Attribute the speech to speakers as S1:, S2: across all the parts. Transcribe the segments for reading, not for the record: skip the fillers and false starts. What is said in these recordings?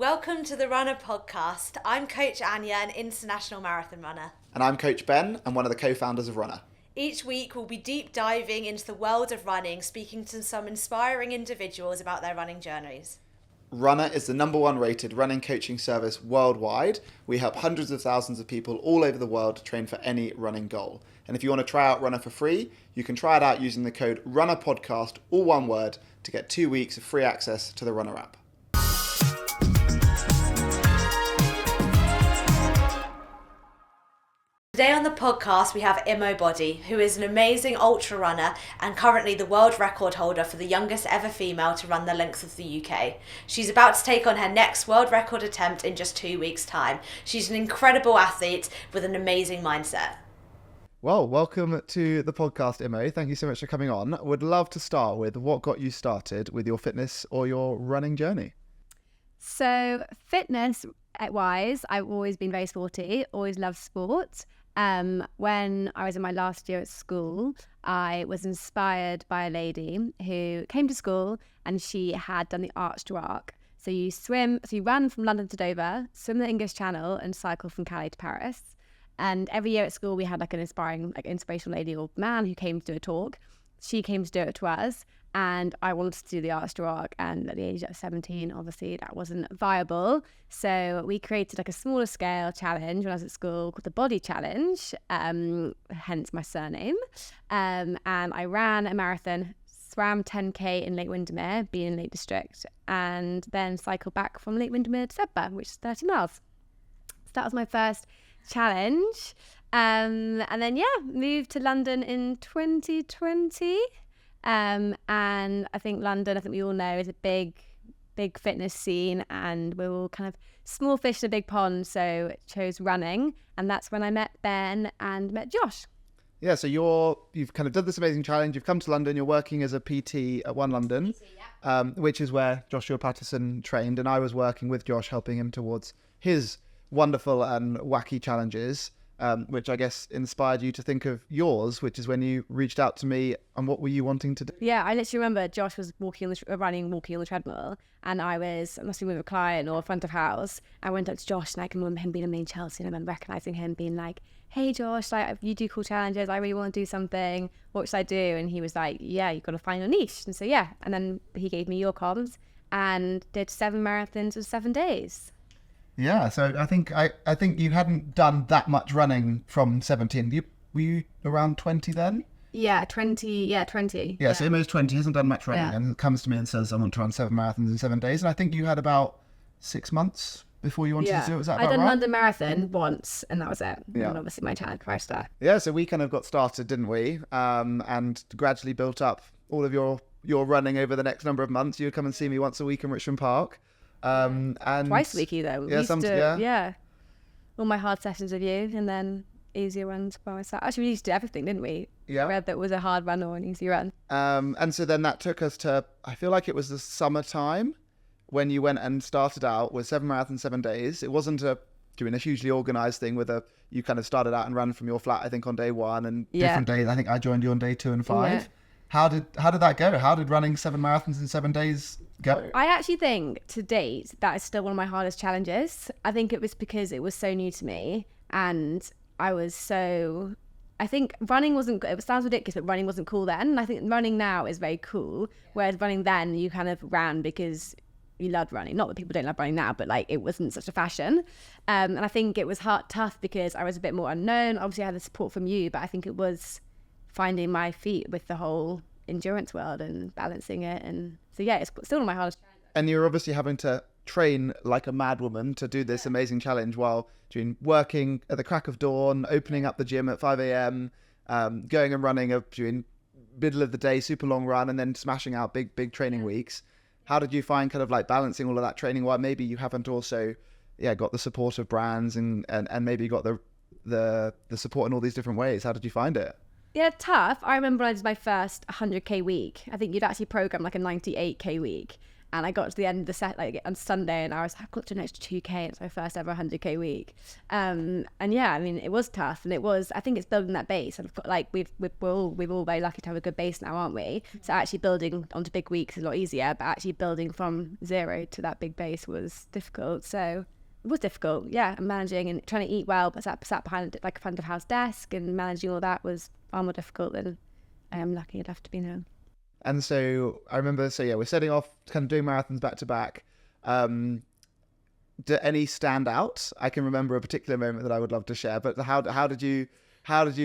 S1: Welcome to the Runna Podcast. I'm Coach Anya, an international marathon runner.
S2: And I'm Coach Ben, and one of the co-founders of Runna.
S1: Each week we'll be deep diving into the world of running, speaking to some inspiring individuals about their running journeys.
S2: Runna is the #1 rated running coaching service worldwide. We help hundreds of thousands of people all over the world train for any running goal. And if you want to try out Runna for free, you can try it out using the code Runna Podcast, all one word, to get 2 weeks of free access to the Runna app.
S1: Today on the podcast we have Imo Boddy, who is an amazing ultra runner and currently the world record holder for the youngest ever female to run the length of the UK. She's about to take on her next world record attempt in just 2 weeks' time. She's an incredible athlete with an amazing mindset.
S2: Well, welcome to the podcast, Imo. Thank you so much for coming on. Would love to start with what got you started with your fitness or your running journey?
S3: So fitness-wise, I've always been very sporty, always loved sport. When I was in my last year at school, I was inspired by a lady who came to school and she had done the Arch to Arc. So you run from London to Dover, swim the English Channel and cycle from Calais to Paris. And every year at school, we had an inspirational lady or man who came to do a talk. She came to do it to us. And I wanted to do the Arch to Arc, and at the age of 17, obviously that wasn't viable. So we created a smaller scale challenge when I was at school called the Body Challenge, hence my surname. And I ran a marathon, swam 10k in Lake Windermere, being in Lake District, and then cycled back from Lake Windermere to Sedbergh, which is 30 miles. So that was my first challenge. And then, moved to London in 2020. And I think London, we all know, is a big fitness scene, and we're all kind of small fish in a big pond, so chose running, and that's when I met Ben and met Josh.
S2: Yeah, so you've kind of done this amazing challenge. You've come to London. You're working as a PT at One London, which is where Joshua Patterson trained, and I was working with Josh, helping him towards his wonderful and wacky challenges. Which I guess inspired you to think of yours, which is when you reached out to me. And what were you wanting to do?
S3: Yeah, I literally remember Josh was walking on the treadmill, and I must have been with a client or front of house. I went up to Josh, and I can remember him being a main Chelsea, and I remember recognising him being like, "Hey Josh, you do cool challenges. I really want to do something. What should I do?" And he was like, "Yeah, you've got to find your niche." And so and then he gave me your comms and did 7 marathons in 7 days.
S2: Yeah, so I think you hadn't done that much running from 17. Were you around 20 then?
S3: Yeah, 20. Yeah, 20.
S2: Yeah, so Imo's 20, hasn't done much running, and comes to me and says, "I want to run 7 marathons in 7 days." And I think you had about 6 months before you wanted to do it. Was that about right?
S3: I done London Marathon once, and that was it.
S2: Yeah.
S3: And obviously my challenge prior to that.
S2: Yeah, so we kind of got started, didn't we? And gradually built up all of your running over the next number of months. You would come and see me once a week in Richmond Park. And
S3: twice a week though.
S2: Yeah,
S3: all my hard sessions with you, and then easier runs by myself. Actually, we used to do everything, didn't we?
S2: Yeah.
S3: Whether it was a hard run or an easy run.
S2: And so then that took us to, I feel like it was the summertime when you went and started out with 7 marathons, 7 days. It wasn't doing a hugely organised thing you kind of started out and ran from your flat, I think, on day 1 and different days. I think I joined you on day 2 and 5. Yeah. How did that go? How did running 7 marathons in 7 days go?
S3: I actually think to date that is still one of my hardest challenges. I think it was because it was so new to me, and I think running wasn't, it sounds ridiculous, but running wasn't cool then. And I think running now is very cool, whereas running then you kind of ran because you loved running. Not that people don't love running now, but it wasn't such a fashion. And I think it was tough because I was a bit more unknown. Obviously I had the support from you, but I think it was finding my feet with the whole endurance world and balancing it. And so it's still one of my hardest challenges. And
S2: you're obviously having to train like a madwoman to do this amazing challenge while working at the crack of dawn, opening up the gym at 5 a.m, going and running during middle of the day super long run, and then smashing out big training weeks. How did you find kind of balancing all of that training while maybe you haven't also got the support of brands and maybe got the support in all these different ways? How did you find it?
S3: Yeah, tough. I remember when I did my first 100k week. I think you'd actually program a 98k week. And I got to the end of the set like on Sunday, and I was like, I've got to do an extra 2K. It's my first ever 100K week. And yeah, I mean, it was tough, and I think it's building that base. And like we're all very lucky to have a good base now, aren't we? So actually building onto big weeks is a lot easier, but actually building from zero to that big base was difficult. So it was difficult, yeah. And managing and trying to eat well, but sat behind like a front of house desk, and managing all that was far more difficult than I am lucky enough to be now.
S2: And so I remember, we're setting off, kind of doing marathons back to back. Do any stand out? I can remember a particular moment that I would love to share, but how did you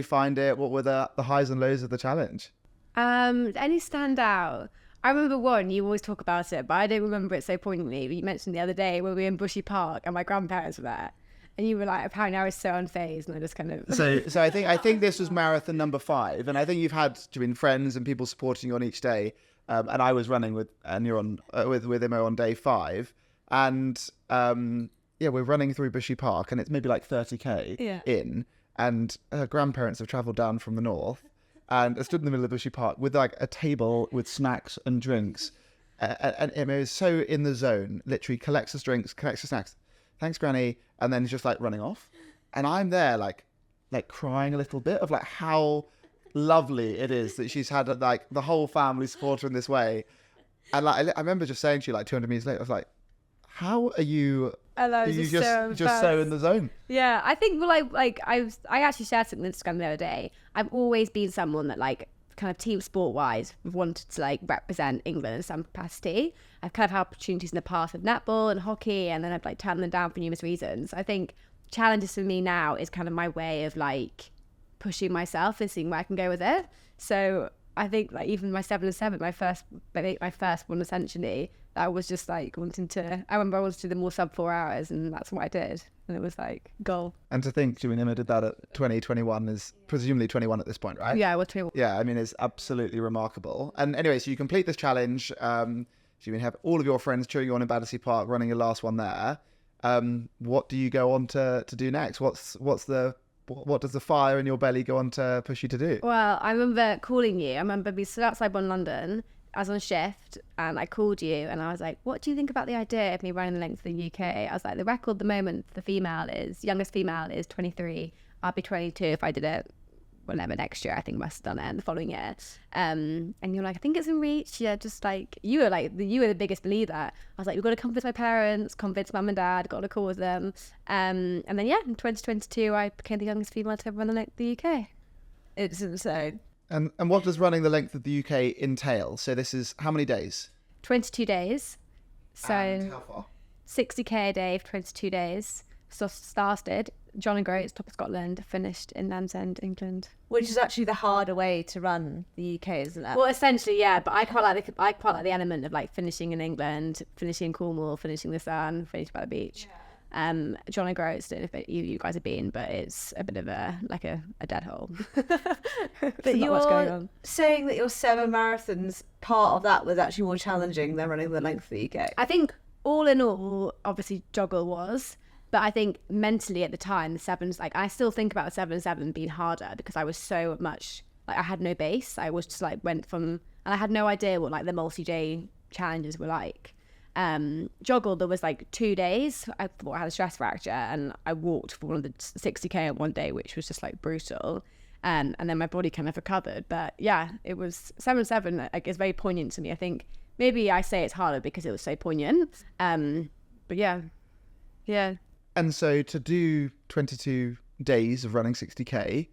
S2: find it? What were the highs and lows of the challenge?
S3: Any stand out? I remember one, you always talk about it, but I don't remember it so poignantly. But you mentioned the other day when we were in Bushy Park and my grandparents were there. And you were like, apparently I was so unfazed, and I just kind of...
S2: So I think this was marathon number 5, and I think you've had friends and people supporting you on each day. And I was running with Imo on day 5, and we're running through Bushy Park, and it's maybe like 30k in, and her grandparents have travelled down from the north, and I stood in the middle of Bushy Park with like a table with snacks and drinks, and Imo is so in the zone, literally collects the drinks, collects the snacks. Thanks, Granny, and then just like running off, and I'm there like crying a little bit of like how lovely it is that she's had like the whole family support her in this way, and like I remember just saying to you like 200 meters later, I was like, how are you?
S3: Are you
S2: just so in the zone?
S3: Yeah, I think I actually shared something on Instagram the other day. I've always been someone that like kind of team sport wise wanted to like represent England in some capacity. I've kind of had opportunities in the past with netball and hockey, and then I've like turned them down for numerous reasons. I think challenges for me now is kind of my way of like pushing myself and seeing where I can go with it. So I think like even my 7-7, my first one essentially, that was just like I remember I wanted to do the more sub 4 hours, and that's what I did, and it was like goal.
S2: And to think Imo did that at 21 is presumably 21 at this point, right?
S3: Yeah, well, 21.
S2: Yeah, I mean it's absolutely remarkable. And anyway, so you complete this challenge. So you have all of your friends cheering you on in Battersea Park, running your last one there. What do you go on to do next? What does the fire in your belly go on to push you to do?
S3: Well, I remember calling you. I remember we stood outside one London. I was on shift, and I called you, and I was like, what do you think about the idea of me running the length of the UK? I was like, the record at the moment, youngest female is 23. I'll be 22 if I did it whenever next year. I think I must have done it the following year. And you're like, I think it's in reach. Yeah, just like you were the biggest believer. I was like, we've got to convince my parents, convince mum and dad, got to call with them. And then in 2022 I became the youngest female to ever run the length of the UK. It's insane.
S2: And what does running the length of the UK entail? So this is how many days?
S3: 22 days. So
S2: and how far?
S3: 60k a day for 22 days. So started John and Groats, top of Scotland, finished in Land's End, England.
S1: Which is actually the harder way to run the UK, isn't it?
S3: Well, essentially, yeah. But I quite like the element of like finishing in England, finishing in Cornwall, finishing the sun, finishing by the beach. Yeah. John and Groats, don't know if you guys have been, but it's a bit of a dead hole.
S1: But you're saying that your 7 marathons, part of that was actually more challenging than running the length of the UK.
S3: I think all in all, obviously joggle was. But I think mentally at the time, the 7s, like I still think about the 7 being harder because I was so much, like I had no base. I was just like went from, and I had no idea what like the multi-day challenges were like. Joggle, there was like 2 days. I thought I had a stress fracture, and I walked for one of the 60k on one day, which was just like brutal. And then my body kind of recovered. But yeah, it was 7 like it's very poignant to me. I think maybe I say it's harder because it was so poignant. But yeah.
S2: And so to do 22 days of running 60k,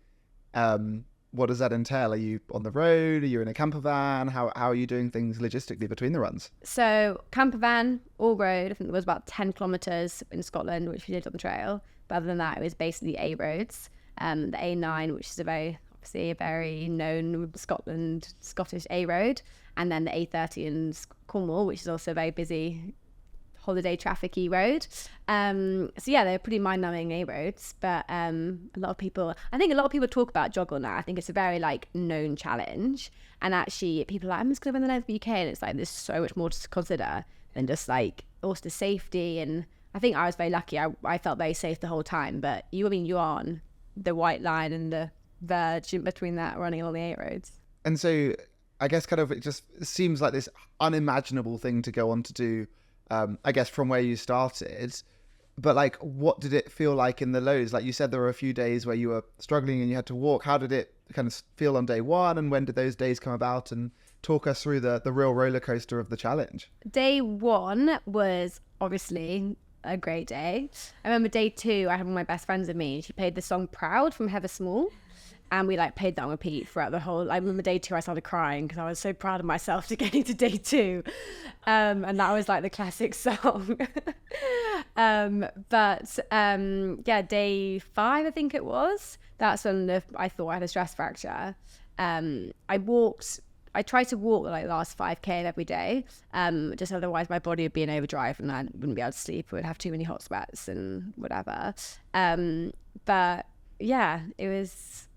S2: what does that entail? Are you on the road? Are you in a camper van? How are you doing things logistically between the runs?
S3: So camper van, all road. I think there was about 10 kilometres in Scotland, which we did on the trail. But other than that, it was basically A roads. The A9, which is obviously a very known Scottish A road. And then the A30 in Cornwall, which is also a very busy holiday traffic-y road. So yeah, they're pretty mind-numbing A roads, but I think a lot of people talk about joggle now. I think it's a very like known challenge, and actually people are like, I'm just gonna run the length of the UK, and it's like there's so much more to consider than just like also the safety. And I think I was very lucky. I felt very safe the whole time, but you're on the white line and the verge in between that, running all the A roads.
S2: And so I guess kind of it just seems like this unimaginable thing to go on to do, I guess, from where you started. But like, what did it feel like in the lows? Like you said, there were a few days where you were struggling and you had to walk. How did it kind of feel on day one? And when did those days come about? And talk us through the real roller coaster of the challenge.
S3: Day one was obviously a great day. I remember day two, I had one of my best friends with me. She played the song Proud from Heather Small. And we like played that on repeat throughout the whole. I remember day two, I started crying because I was so proud of myself to getting to day two, and that was like the classic song. Yeah, day five, I think it was. That's when I thought I had a stress fracture. I tried to walk like the last 5K every day, just otherwise my body would be in overdrive and I wouldn't be able to sleep. I would have too many hot sweats and whatever. But yeah, it was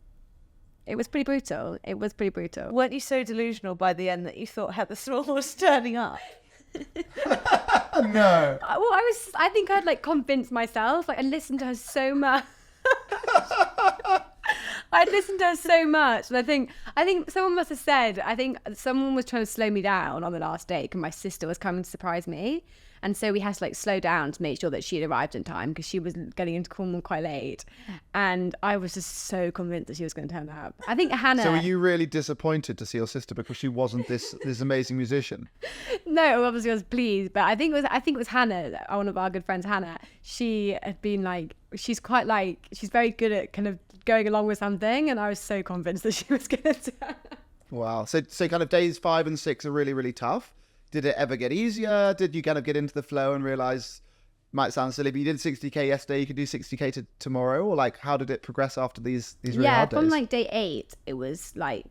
S3: pretty brutal. It was pretty brutal.
S1: Weren't you so delusional by the end that you thought Heather Small was turning up?
S2: No.
S3: Well, I think I'd like convinced myself. Like I listened to her so much. I'd listened to her so much, and I think someone must have said. I think someone was trying to slow me down on the last day because my sister was coming to surprise me, and so we had to like slow down to make sure that she had arrived in time because she was getting into Cornwall quite late, and I was just so convinced that she was going to turn up. I think Hannah.
S2: So were you really disappointed to see your sister because she wasn't this amazing musician?
S3: No, obviously I was pleased, but I think it was Hannah, one of our good friends, Hannah. She had been like, she's very good at kind of going along with something, and I was so convinced that she was going to.
S2: Wow. So kind of days 5 and 6 are really, really tough. Did it ever get easier? Did you kind of get into the flow and realize, might sound silly, but you did 60K yesterday, you could do 60K tomorrow? Or like, how did it progress after these really hard days?
S3: From like day 8, it was like,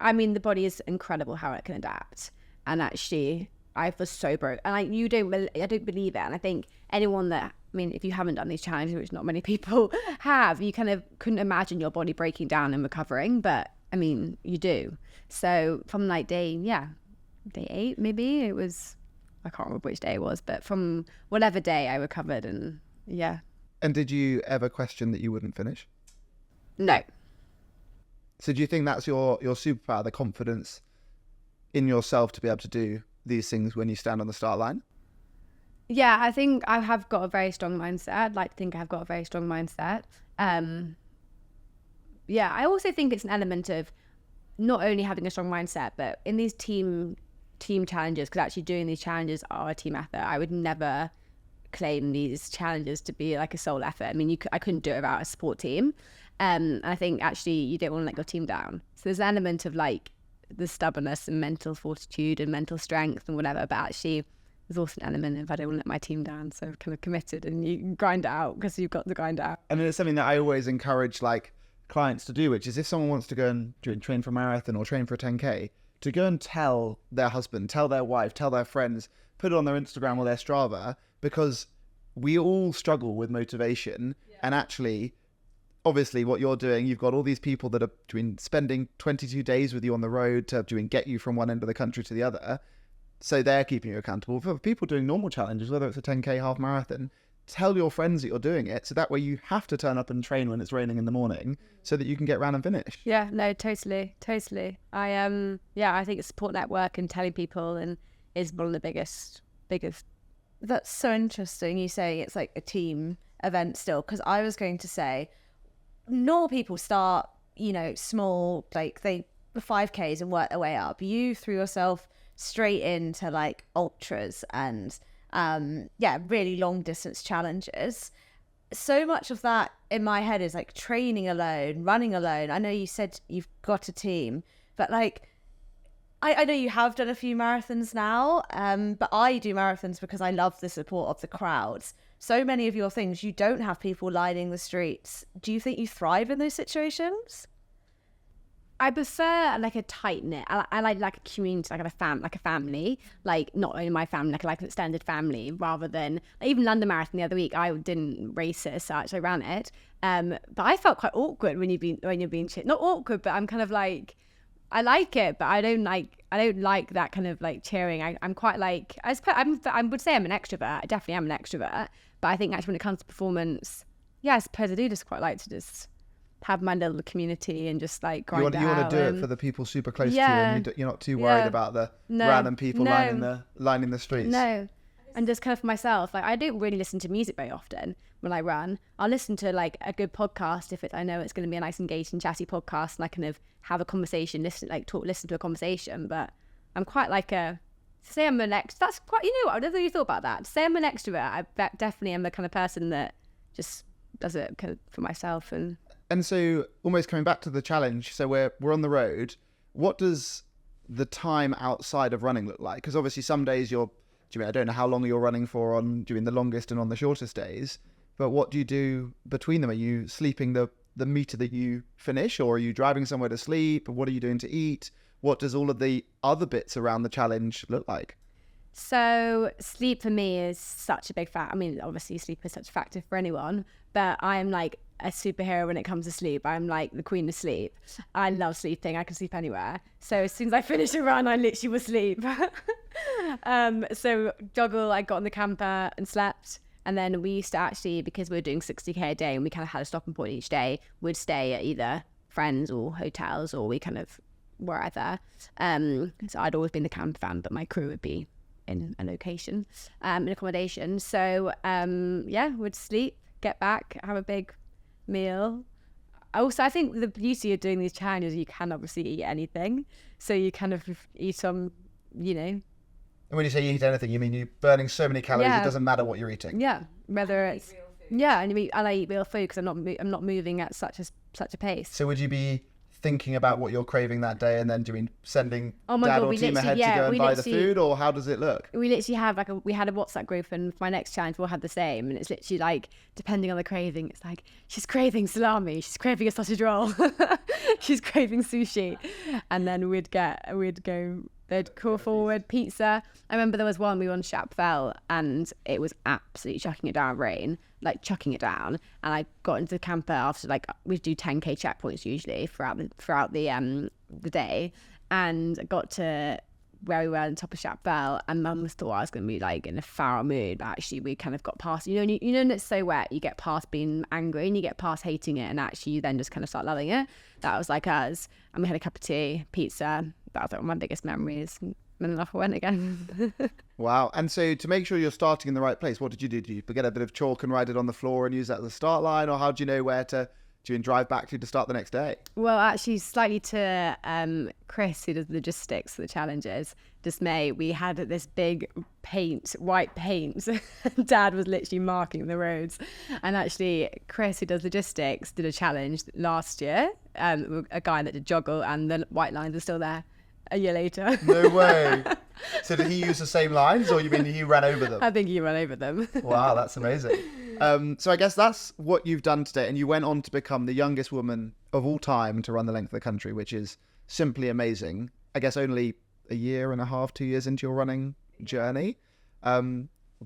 S3: I mean, the body is incredible how it can adapt. And actually, I was so broke. And I don't believe it. And I think anyone that, I mean, if you haven't done these challenges, which not many people have, you kind of couldn't imagine your body breaking down and recovering. But I mean, you do. So from like day 8, maybe it was, I can't remember which day it was, but from whatever day I recovered, and yeah.
S2: And did you ever question that you wouldn't finish?
S3: No.
S2: So do you think that's your superpower, the confidence in yourself to be able to do these things when you stand on the start line?
S3: Yeah, I think I have got a very strong mindset. I'd like to think I've got a very strong mindset. Yeah, I also think it's an element of not only having a strong mindset, but in these team challenges, because actually doing these challenges are a team effort. I would never claim these challenges to be like a sole effort. I mean, I couldn't do it without a support team. And I think actually you don't want to let your team down. So there's an element of like the stubbornness and mental fortitude and mental strength and whatever, but actually there's also an element of I don't want to let my team down, so kind of committed, and you grind it out because you've got to grind it out.
S2: And it's something that I always encourage like clients to do, which is if someone wants to go and train for a marathon or train for a 10K, to go and tell their husband, tell their wife, tell their friends, put it on their Instagram or their Strava, because we all struggle with motivation. And actually, obviously what you're doing, you've got all these people that are spending 22 days with you on the road to get you from one end of the country to the other. So they're keeping you accountable. For people doing normal challenges, whether it's a 10K half marathon, tell your friends that you're doing it. So that way you have to turn up and train when it's raining in the morning so that you can get round and finish.
S3: Yeah, no, totally. I think support network and telling people and is one of the biggest.
S1: That's so interesting. You say it's like a team event still, because I was going to say, normal people start, small, like the 5Ks and work their way up. You threw yourself straight into like ultras and really long distance challenges. So much of that in my head is like training alone, running alone. I know you said you've got a team, but like I know you have done a few marathons now, but I do marathons because I love the support of the crowds. So many of your things, you don't have people lining the streets. Do you think you thrive in those situations?
S3: I prefer like a tight knit. I like a community, like a family, like not only my family, like an extended family, rather than even London Marathon the other week. I didn't race it as such. I ran it, but I felt quite awkward when you're being not awkward, but I'm kind of like, I like it, but I don't like that kind of like cheering. I'm quite like, I would say I'm an extrovert. I definitely am an extrovert, but I think actually when it comes to performance, yeah, I suppose I do just quite like to just have my little community and just like grind
S2: You want
S3: out.
S2: to do it for the people super close to you, and you're not too worried about the random people lining the streets.
S3: No, and just kind of for myself, like I don't really listen to music very often when I run. I'll listen to like a good podcast if I know it's going to be a nice, engaging, chatty podcast, and I kind of have a conversation, listen to a conversation. But I'm quite like say I'm an extrovert. That's quite, you know what, I never really thought about that. Say I'm an extrovert, I definitely am the kind of person that just does it kind of for myself.
S2: And so, almost coming back to the challenge, so we're on the road. What does the time outside of running look like? Because obviously some days I don't know how long you're running for on doing the longest and on the shortest days, but what do you do between them? Are you sleeping the meter that you finish, or are you driving somewhere to sleep? What are you doing to eat? What does all of the other bits around the challenge look like?
S3: So sleep for me is such a big factor. I mean, obviously sleep is such a factor for anyone, but I'm like a superhero when it comes to sleep. I'm like the queen of sleep. I love sleeping. I can sleep anywhere. So as soon as I finish a run, I literally will sleep. So joggle, I got in the camper and slept. And then we used to actually, because we were doing 60k a day and we kind of had a stopping point each day, we'd stay at either friends or hotels, or we kind of wherever. So I'd always been the camper van, but my crew would be in a location, in accommodation. So we'd sleep, get back, have a big meal. Also, I think the beauty of doing these challenges, you can obviously eat anything. So you kind of eat some,
S2: And when you say you eat anything, you mean you're burning so many calories, it doesn't matter what you're eating.
S3: Yeah, whether it's and I eat real food because I'm not moving at such a pace.
S2: So would you be thinking about what you're craving that day and then sending dad or team ahead to go and buy the food, or how does it look?
S3: We literally have we had a WhatsApp group, and for my next challenge we'll have the same, and it's literally like, depending on the craving, it's like, she's craving salami, she's craving a sausage roll, she's craving sushi, and then they'd call forward pizza. I remember there was one, we were on Scafell and it was absolutely chucking it down rain, like chucking it down. And I got into the camper after, like, we'd do 10k checkpoints usually throughout the day, and I got to where we were on top of Scafell, and Mum thought I was going to be like in a foul mood, but actually we kind of got past, and it's so wet, you get past being angry and you get past hating it, and actually you then just kind of start loving it. That was like us, and we had a cup of tea, pizza. That was like one of my biggest memories. And then off I went again.
S2: Wow. And so to make sure you're starting in the right place, what did you do? Did you get a bit of chalk and write it on the floor and use that as a start line? Or how do you know where to drive back to start the next day?
S3: Well, actually, slightly to Chris, who does logistics for the challenges, dismay, we had this big white paint. Dad was literally marking the roads. And actually, Chris, who does logistics, did a challenge last year. A guy that did joggle, and the white lines are still there a year later.
S2: No way. So did he use the same lines, or you mean he ran over them?
S3: I think he ran over them.
S2: Wow, that's amazing. So I guess that's what you've done today, and you went on to become the youngest woman of all time to run the length of the country, which is simply amazing. I guess only a year and a half, 2 years into your running journey.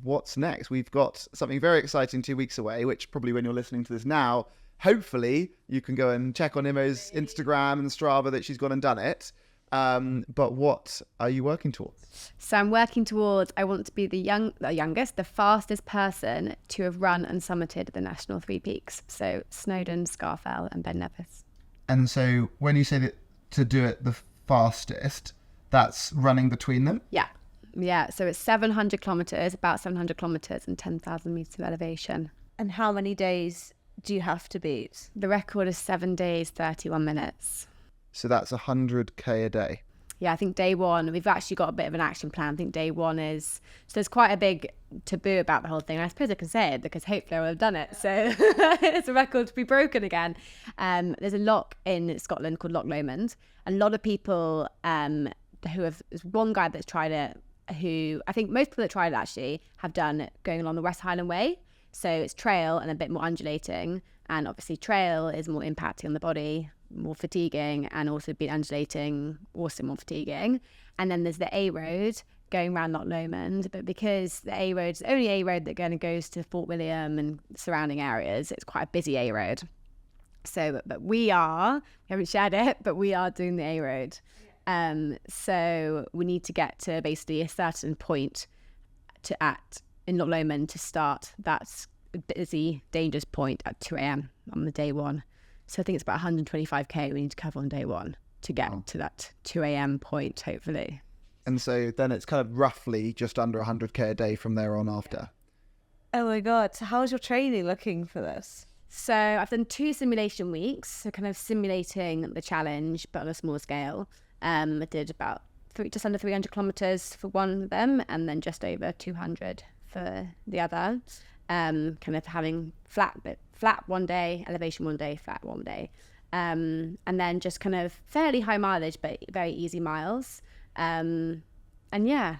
S2: What's next? We've got something very exciting 2 weeks away, which probably when you're listening to this now, hopefully you can go and check on Imo's Instagram and Strava that she's gone and done it. But what are you working towards?
S3: So I'm working towards, I want to be the fastest person to have run and summited the national 3 peaks. So Snowdon, Scafell and Ben Nevis.
S2: And so when you say that to do it the fastest, that's running between them?
S3: Yeah. So it's 700 kilometres, about 700 kilometres and 10,000 metres of elevation.
S1: And how many days do you have to beat?
S3: The record is 7 days, 31 minutes.
S2: So that's 100k a day.
S3: Yeah, I think day one, we've actually got a bit of an action plan. I think day one is, so there's quite a big taboo about the whole thing. I suppose I can say it because hopefully I will have done it. So it's a record to be broken again. There's a loch in Scotland called Loch Lomond. A lot of people there's one guy that's tried it, who I think most people that tried it actually have done it going along the West Highland Way. So it's trail and a bit more undulating. And obviously trail is more impacting on the body, more fatiguing, and also being undulating, also more fatiguing. And then there's the A road going around Loch Lomond, but because the A road is the only A road that kind of goes to Fort William and surrounding areas, it's quite a busy A road. So, but we haven't shared it, but we are doing the A road. So we need to get to basically a certain point in Loch Lomond to start that busy, dangerous point at 2 a.m. on the day one. So I think it's about 125k we need to cover on day one to get to that 2 a.m. point, hopefully.
S2: And so then it's kind of roughly just under 100k a day from there on after.
S1: Oh my God. So how's your training looking for this?
S3: So I've done 2 simulation weeks, so kind of simulating the challenge, but on a small scale. I did about just under 300 kilometers for one of them, and then just over 200 for the other. Kind of having flat one day, elevation one day, flat one day. And then just kind of fairly high mileage, but very easy miles. And yeah,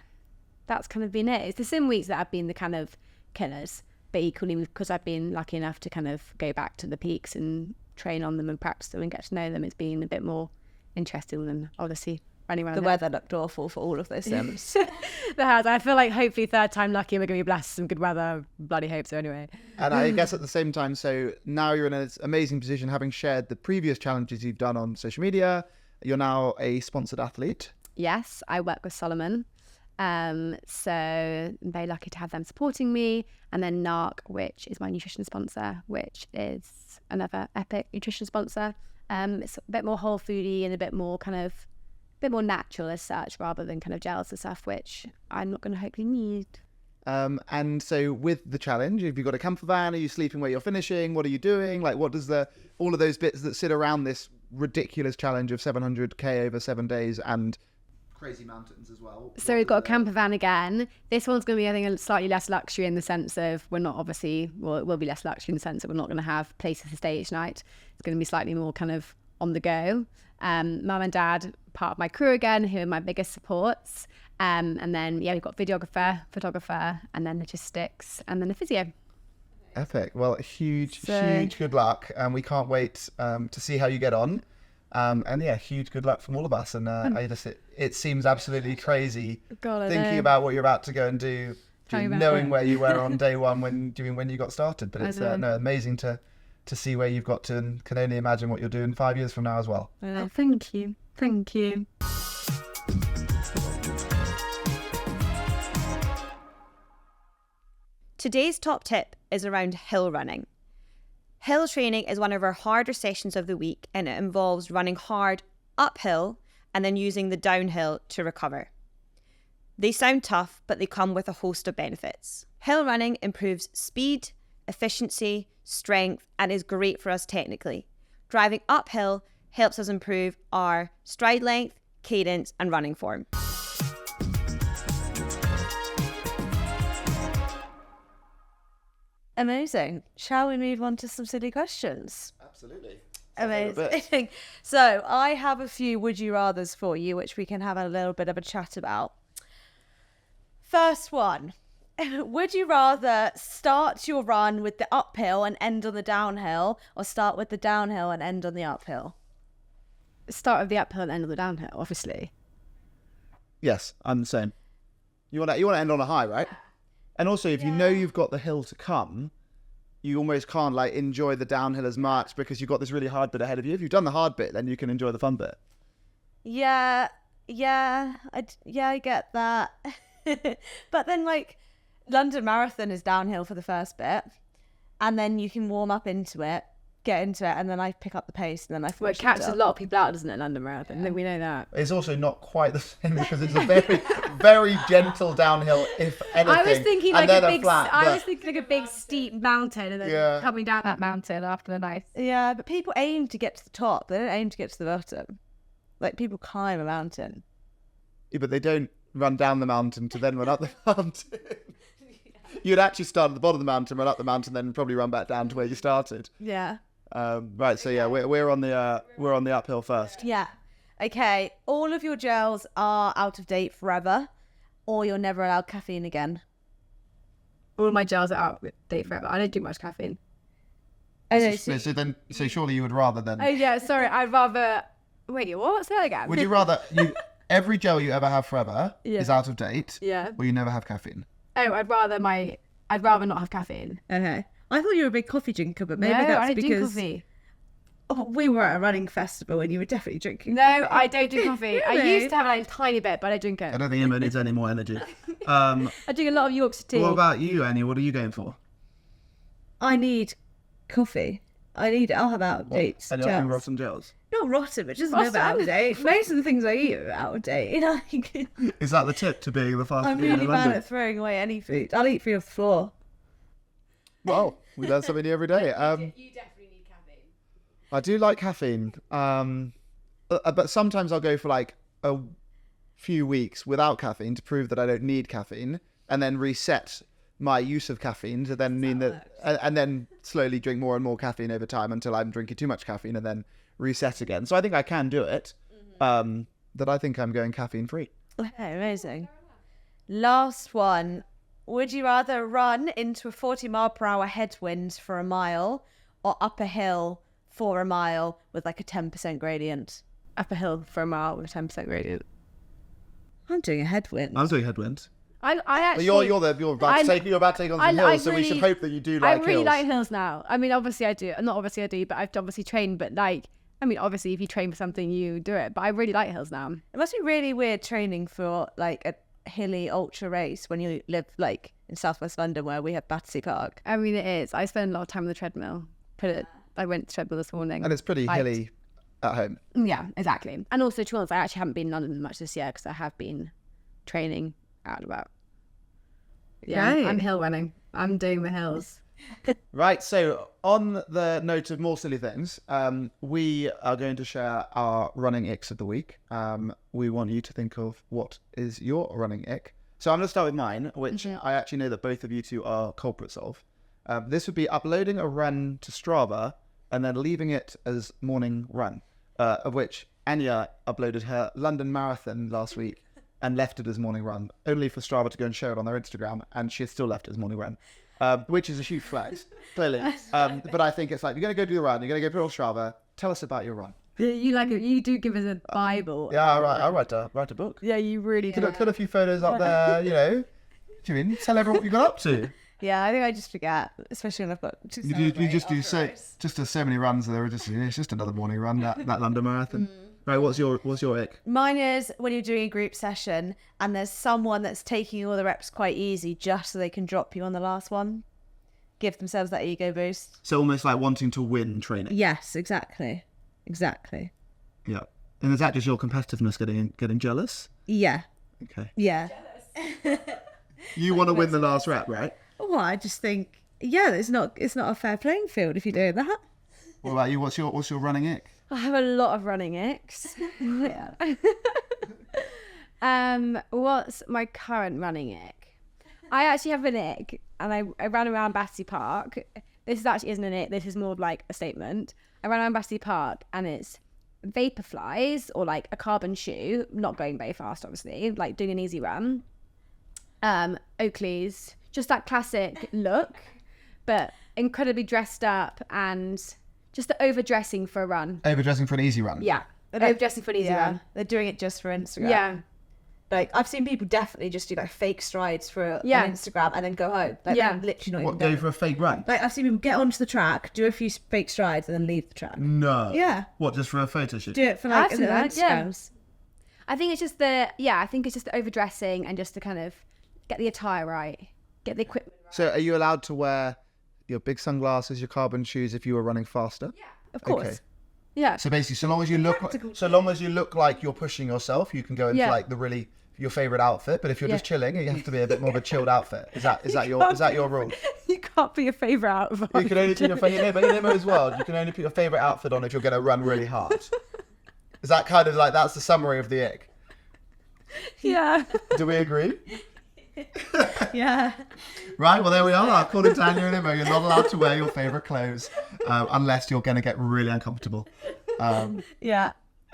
S3: that's kind of been it. It's the sim weeks that have been the kind of killers, but equally because I've been lucky enough to kind of go back to the peaks and train on them and practice them and get to know them, it's been a bit more interesting than obviously running around.
S1: The weather looked awful for all of those sims.
S3: I feel like hopefully third time lucky we're going to be blessed with some good weather. Bloody hope so anyway.
S2: And I guess at the same time, so now you're in an amazing position, having shared the previous challenges you've done on social media. You're now a sponsored athlete.
S3: Yes, I work with Solomon. So I'm very lucky to have them supporting me. And then NARC, which is my nutrition sponsor, which is another epic nutrition sponsor. It's a bit more whole foody and a bit more natural as such, rather than kind of gels and stuff, which I'm not going to hopefully need.
S2: And so with the challenge, have you got a camper van? Are you sleeping where you're finishing? What are you doing? Like, what does all of those bits that sit around this ridiculous challenge of 700k over 7 days and crazy mountains as well?
S3: So we've got a camper van again. This one's going to be, I think, slightly less luxury in the sense of it will be less luxury in the sense that we're not going to have places to stay each night. It's going to be slightly more kind of on the go. Mum and Dad, part of my crew again, who are my biggest supports. And then, we've got photographer, and then logistics, and then a physio.
S2: Epic. Well, huge good luck. And we can't wait to see how you get on. And huge good luck from all of us. And it seems absolutely crazy thinking about what you're about to go and do, knowing where you were on day one when you got started. But it's amazing to see where you've got to, and can only imagine what you'll do in 5 years from now as well.
S3: Oh, thank you.
S4: Today's top tip is around hill running. Hill training is one of our harder sessions of the week, and it involves running hard uphill and then using the downhill to recover. They sound tough, but they come with a host of benefits. Hill running improves speed, efficiency, strength, and is great for us technically. Driving uphill helps us improve our stride length, cadence, and running form.
S1: Amazing. Shall we move on to some silly questions?
S2: Absolutely.
S1: Amazing. So I have a few would you rathers for you, which we can have a little bit of a chat about. First one. Would you rather start your run with the uphill and end on the downhill, or start with the downhill and end on the uphill?
S3: Start with the uphill and end on the downhill, obviously.
S2: Yes, I'm the same. You want to end on a high, right? And also, if you know you've got the hill to come, you almost can't enjoy the downhill as much because you've got this really hard bit ahead of you. If you've done the hard bit, then you can enjoy the fun bit.
S1: I get that. But then London Marathon is downhill for the first bit, and then you can warm up into it, get into it, and then I pick up the pace, and then I finish.
S3: Well, it catches a lot of people out, doesn't it, London Marathon? I think we know that.
S2: It's also not quite the same because it's a very, very gentle downhill, if anything.
S3: I was thinking
S2: a
S3: big steep mountain and then coming down that mountain after the nice.
S1: Yeah, but people aim to get to the top. They don't aim to get to the bottom. People climb a mountain.
S2: Yeah, but they don't run down the mountain to then run up the mountain. You'd actually start at the bottom of the mountain, run up the mountain, then probably run back down to where you started.
S1: Yeah.
S2: Right. So we're on the uphill first.
S1: Yeah. Okay. All of your gels are out of date forever, or you're never allowed caffeine again.
S3: All my gels are out of date forever. I don't do much caffeine.
S2: So surely you would rather then.
S3: Oh yeah. Sorry. I'd rather. Wait. What? Say that again.
S2: Would you rather every gel you ever have forever is out of date?
S3: Yeah.
S2: Or you never have caffeine?
S3: Oh, I'd rather not have caffeine.
S1: Okay. I thought you were a big coffee drinker, but maybe
S3: I
S1: that's
S3: don't
S1: because
S3: drink coffee.
S1: Oh, we were at a running festival and you were definitely drinking.
S3: No, I don't drink coffee.
S1: Really?
S3: I used to have a tiny bit, but I don't drink it.
S2: I don't think Imo needs any more energy.
S3: I drink a lot of Yorkshire tea.
S2: What about you, Annie? What are you going for?
S1: I need coffee.
S4: I need it. I'll have out of date.
S2: And you're rotten gels.
S4: Not rotten, but just a little bit out of date. Most of the things I eat are out of date. Like,
S2: Is that the tip to being the fastest
S4: I'm
S2: food
S4: really
S2: in
S4: bad
S2: London?
S4: at throwing away any food. I'll eat food off the floor.
S2: Well, we learn something new every day.
S1: You definitely need caffeine.
S2: I do like caffeine, but sometimes I'll go for like a few weeks without caffeine to prove that I don't need caffeine, and then reset my use of caffeine to then mean that, and then slowly drink more and more caffeine over time until I'm drinking too much caffeine and then reset again. So I think I can do it. That I think I'm going caffeine free.
S4: Okay, amazing. Last one. Would you rather run into a 40-mile-per-hour headwind for a mile or up a hill for a mile with like a 10% gradient?
S3: Up a hill for a mile with a 10% gradient.
S4: I'm doing a headwind.
S2: I'm doing headwind.
S3: I actually...
S2: You're about to take on some hills, so we should hope that you do like hills.
S3: I really like hills now. I mean, obviously I do. Not obviously I do, but I've obviously trained. But like, I mean, obviously if you train for something, you do it. But I really like hills now.
S4: It must be really weird training for like a hilly ultra race when you live like in southwest London where we have Battersea Park.
S3: I mean, it is. I spend a lot of time on the treadmill. I went to treadmill this morning.
S2: And it's pretty hilly at home.
S3: Yeah, exactly. And also, to be honest, I actually haven't been in London much this year because I have been training out and about. Yeah,
S4: Right.
S3: I'm hill running. I'm doing the hills.
S2: Right, so on the note of more silly things, we are going to share our running icks of the week. We want you to think of what is your running ick. So I'm going to start with mine, which I actually know that both of you two are culprits of. This would be uploading a run to Strava and then leaving it as morning run, of which Anya uploaded her London Marathon last week and left it as morning run, only for Strava to go and share it on their Instagram, and she still left it as morning run. Which is a huge flex, clearly. But I think it's like, you're going to go do the run, you're going to go put it on Strava, tell us about your run.
S3: You do give us a Bible.
S2: Yeah, I'll write a book.
S3: Yeah, you really do.
S2: Put a few photos up there, you know. Do you mean? Tell everyone what you got up to.
S4: Yeah, I think I just forget, especially when I've got to
S2: You just do so many runs that it's just another morning run, that London Marathon. Right, what's your ick?
S4: Mine is when you're doing a group session and there's someone that's taking all the reps quite easy just so they can drop you on the last one. Give themselves that ego boost.
S2: So almost like wanting to win training.
S4: Yes, exactly.
S2: Yeah. And is that just your competitiveness getting jealous?
S4: Yeah.
S2: Okay.
S4: Yeah.
S2: You want to win the last rep, right?
S4: Well, I just think, yeah, it's not a fair playing field if you're doing that.
S2: What about you? What's your running ick?
S3: I have a lot of running icks. What's my current running ick? I actually have an ick, and I ran around Battersea Park. This actually isn't an ick. This is more of like a statement. I ran around Battersea Park, and it's vapor flies or like a carbon shoe, not going very fast, obviously, like doing an easy run. Oakleys, just that classic look, but incredibly dressed up and just the overdressing for a run.
S2: Overdressing for an easy run?
S3: Yeah. Overdressing for an easy run.
S4: They're doing it just for Instagram.
S3: Yeah.
S4: Like, I've seen people definitely just do like fake strides for on Instagram and then go home. Like, they're literally not
S2: What,
S4: even
S2: go for a fake run?
S4: Like, I've seen people get onto the track, do a few fake strides and then leave the track.
S2: No.
S4: Yeah.
S2: What, just for a photo shoot?
S4: Do it for like
S3: I've seen that,
S4: Instagrams.
S3: I think it's just the overdressing and just to kind of get the attire right, get the equipment right.
S2: So are you allowed to wear your big sunglasses, your carbon shoes if you were running faster?
S3: Yeah, of course.
S2: Okay.
S3: Yeah.
S2: So basically, so long as you look like you're pushing yourself, you can go into like your favorite outfit. But if you're just chilling, you have to be a bit more of a chilled outfit. Is that your rule?
S3: You can't be your favourite outfit.
S2: You can only put your favorite as well. You can only put your favorite outfit on if you're going to run really hard. Is that kind of like that's the summary of the ick?
S3: Yeah.
S2: Do we agree?
S4: Yeah.
S2: Right, well there we are. According to Anya and Imo, you're not allowed to wear your favourite clothes unless you're going to get really uncomfortable.
S4: Yeah,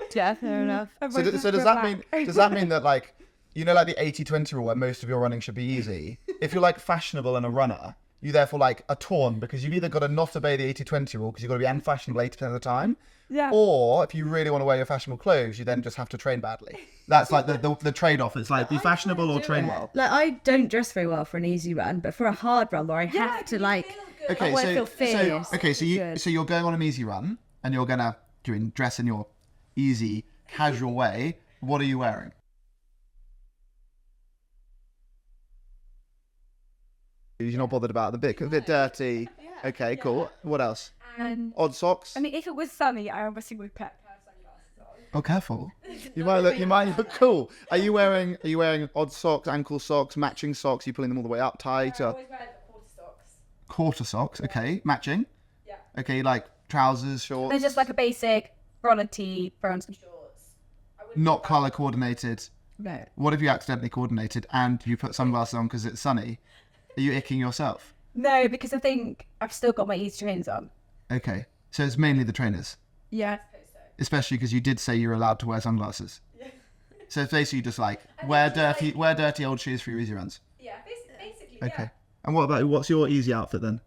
S4: fair enough.
S2: So does that mean that like, you know, like the 80-20 rule where most of your running should be easy? If you're like fashionable and a runner, you therefore like are torn because you've either got to not obey the 80-20 rule because you've got to be unfashionable 80% of the time.
S3: Yeah.
S2: Or if you really want to wear your fashionable clothes, you then just have to train badly. That's like the trade-off. It's like be fashionable or train well.
S4: Like, I don't dress very well for an easy run, but for a hard run where I have to like,
S2: Okay,
S4: I feel fierce.
S2: so you're going on an easy run and you're gonna dress in your easy, casual way. What are you wearing? You're not bothered about the bit, a bit dirty. Okay, cool. What else?
S3: And
S2: Odd socks.
S3: I mean, if it was sunny, I obviously would put sunglasses on.
S2: Oh, careful. You might look cool. Are you wearing odd socks, ankle socks, matching socks? You pulling them all the way up tight?
S3: I
S2: Or
S3: always wear quarter socks.
S2: quarter socks? Okay, matching.
S3: Yeah.
S2: Okay, like trousers, shorts.
S3: They're just like a basic roller tee, brown some shorts.
S2: Not colour coordinated.
S3: No.
S2: What if you accidentally coordinated and you put sunglasses on because it's sunny? Are you icking yourself?
S3: No, because I think I've still got my East trains on.
S2: Okay, so it's mainly the trainers,
S3: Yeah.
S2: especially because you did say you're allowed to wear sunglasses. Yeah. So it's basically just like wear dirty old shoes for your easy runs.
S3: Yeah, basically.
S2: Okay. And what's your easy outfit then?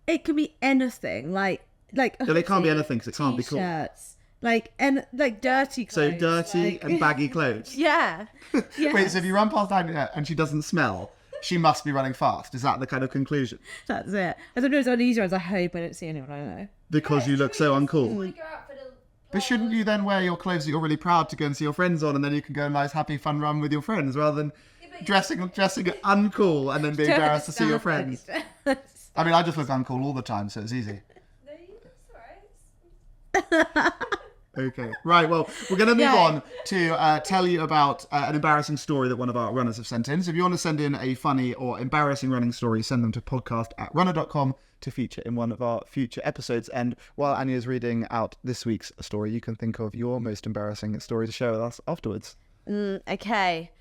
S5: It can be anything, like
S2: No, they can't be anything because it can't be cool.
S5: T-shirts, like dirty clothes.
S2: So dirty and baggy clothes.
S5: Yeah.
S2: Wait, so if you run past Agnes and she doesn't smell, she must be running fast. Is that the kind of conclusion?
S5: That's it. I don't know, it's on easy ones. I hope I don't see anyone I know.
S2: Because you look so uncool.
S3: Go out for the
S2: But shouldn't you then wear your clothes that you're really proud to go and see your friends on, and then you can go a nice, happy, fun run with your friends, rather than dressing uncool and then being embarrassed to see your friends? I mean, I just look uncool all the time, so it's easy. Okay, right, well, we're going to move on to tell you about an embarrassing story that one of our runners have sent in. So if you want to send in a funny or embarrassing running story, send them to podcast@runner.com to feature in one of our future episodes. And while Anya is reading out this week's story, you can think of your most embarrassing story to share with us afterwards.
S1: Okay.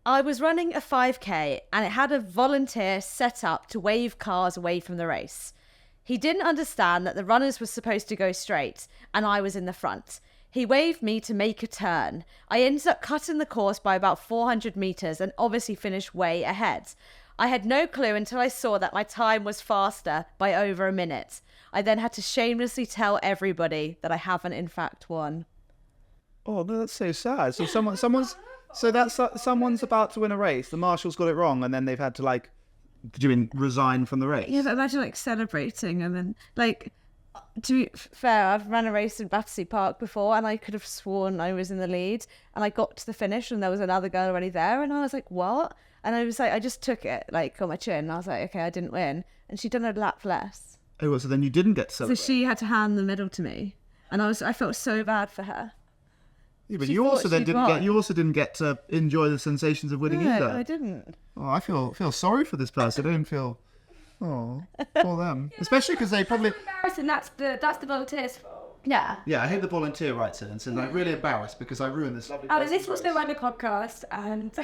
S1: I was running a 5K and it had a volunteer set up to wave cars away from the race. He didn't understand that the runners were supposed to go straight and I was in the front. He waved me to make a turn. I ended up cutting the course by about 400 metres and obviously finished way ahead. I had no clue until I saw that my time was faster by over a minute. I then had to shamelessly tell everybody that I haven't in fact won.
S2: Oh, no, that's so sad. So someone's about to win a race. The marshal's got it wrong, and then they've had to, like, do you mean resign from the race?
S5: Yeah, but imagine like celebrating and then like.
S1: To be fair, I've run a race in Battersea Park before and I could have sworn I was in the lead, and I got to the finish and there was another girl already there and I was like, what? And I was like, I just took it like on my chin and I was like, okay, I didn't win, and she'd done a lap less.
S2: Oh, well, so then you didn't get to
S5: So
S2: celebrate.
S5: she had to hand the medal to me, and I felt so bad for her.
S2: Yeah, but
S5: she
S2: you
S5: thought
S2: also then
S5: she'd
S2: didn't
S5: won.
S2: get. You also didn't get to enjoy the sensations of winning either.
S1: I didn't.
S2: Oh, I feel sorry for this person. I don't feel. Oh, for them, especially because they probably.
S3: embarrassing. That's the volunteers' fault.
S1: Yeah.
S2: Yeah, I hope the volunteer writes it and says, "I'm really embarrassed because I ruined this lovely."
S3: And
S2: person's
S3: this was the
S2: race."
S3: Runna Podcast, and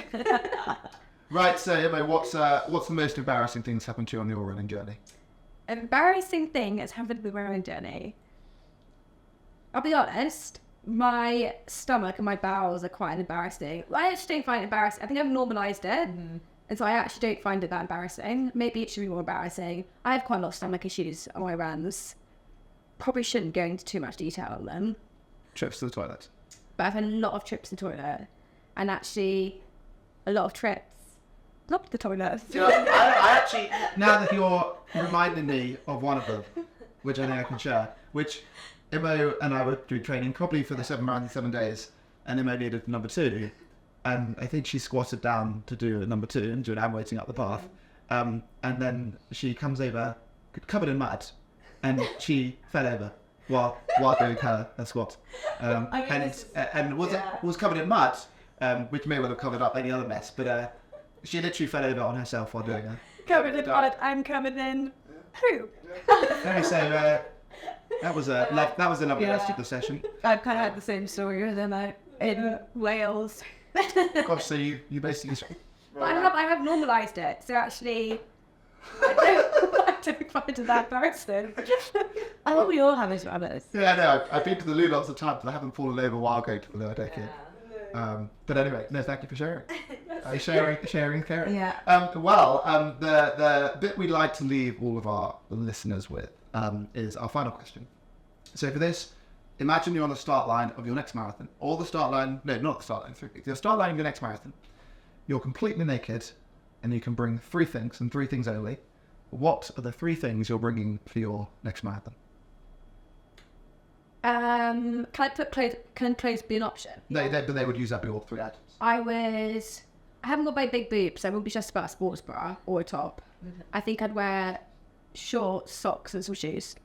S2: Right, so Imo, what's the most embarrassing thing that's happened to you on your running journey?
S3: embarrassing thing that's happened with my running journey. I'll be honest, my stomach and my bowels are quite embarrassing. I actually don't find it embarrassing. I think I've normalised it. And so I actually don't find it that embarrassing. Maybe it should be more embarrassing. I have quite a lot of stomach issues on my runs. Probably shouldn't go into too much detail on them.
S2: Trips to the toilet.
S3: But I've had a lot of trips to the toilet. And actually, a lot of trips. Not to the toilet.
S2: You know, I actually, now that you're reminding me of one of them, which I think I can share, which Imo and I were doing training probably for the 7 rounds in 7 days, and Imo needed number 2, and I think she squatted down to do number 2 and do an arm waiting up the path, and then she comes over covered in mud, and she fell over while doing her squat, and was covered in mud, which may well have covered up any other mess, but she literally fell over on herself while doing her.
S3: Covered in blood, I'm coming in. Who?
S2: Okay, so that was a lovely rest of the session.
S3: I've kind of had the same story with them in Wales.
S2: Gosh, so you basically.
S3: But I have normalised it, so actually, I don't find it that embarrassing.
S5: I think we all have as runners.
S2: Yeah, no, I've been to the loo lots of times, but I haven't fallen over while going to the lower deck yet. But anyway, no, thank you for sharing. Sharing, caring.
S5: Yeah.
S2: The bit we'd like to leave all of our listeners with is our final question. So for this, imagine you're on the start line of your next marathon, or the start line, no, not the start line, the start line of your next marathon. You're completely naked, and you can bring 3 things, and 3 things only. What are the 3 things you're bringing for your next marathon?
S3: Can I put clothes? Can clothes be an option?
S2: But they would use up your 3 items.
S3: I haven't got my big boobs, so I won't be just about a sports bra or a top. I think I'd wear
S5: shorts, socks, and some shoes.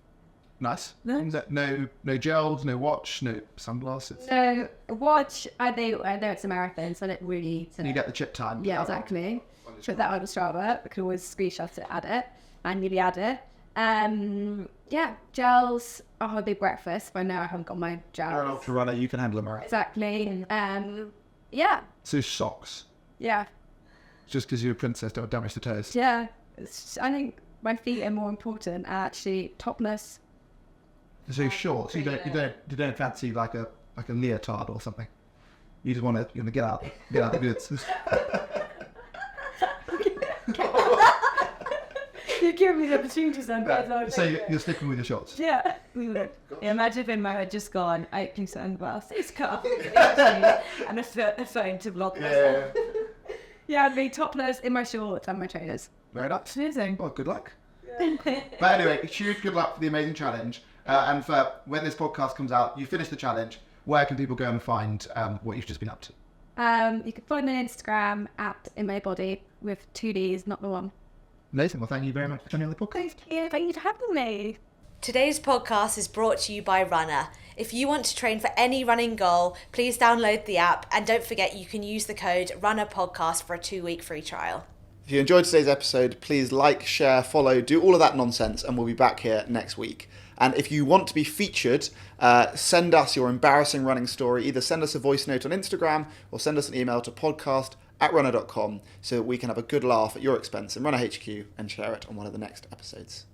S2: Nice.
S5: No.
S2: No gels, no watch, no sunglasses.
S3: So watch, I know it's a marathon, so I don't really need to.
S2: You get the chip time.
S3: Yeah, exactly. Put that on Strava. I can always screenshot it, add it, manually add it. Yeah, gels. I'll have a big breakfast, but I know I haven't got my
S2: You're an
S3: gels.
S2: ultra runner, you can handle a marathon.
S3: Exactly. Yeah,
S2: So socks.
S3: yeah,
S2: Just because you're a princess, don't damage the toes.
S3: yeah. I think my feet are more important. Actually, topless.
S2: So shorts. You don't fancy like a leotard or something. You just want to get out the goods.
S3: You give me the opportunities then.
S2: So you're sticking with your shorts.
S5: Yeah. Yeah, imagine if Emma had just gone, opening sunglasses, cut off and a phone to vlog myself.
S3: Yeah, I'd be topless in my shorts and my trainers.
S2: Very nice.
S5: Amazing.
S2: Well, good luck. But anyway, huge good luck for the amazing challenge. And for when this podcast comes out, you finish the challenge. Where can people go and find what you've just been up to?
S3: You can find me on Instagram at Imo Boddy with 2 Ds, not the one.
S2: Nathan, well, thank you very much for joining the podcast.
S3: Thank you for having me.
S1: Today's podcast is brought to you by Runna. If you want to train for any running goal, please download the app and don't forget you can use the code Runna Podcast for a 2-week free trial.
S2: If you enjoyed today's episode, please like, share, follow, do all of that nonsense, and we'll be back here next week. And if you want to be featured, send us your embarrassing running story. Either send us a voice note on Instagram or send us an email to podcast@runner.com so that we can have a good laugh at your expense in Runner HQ and share it on one of the next episodes.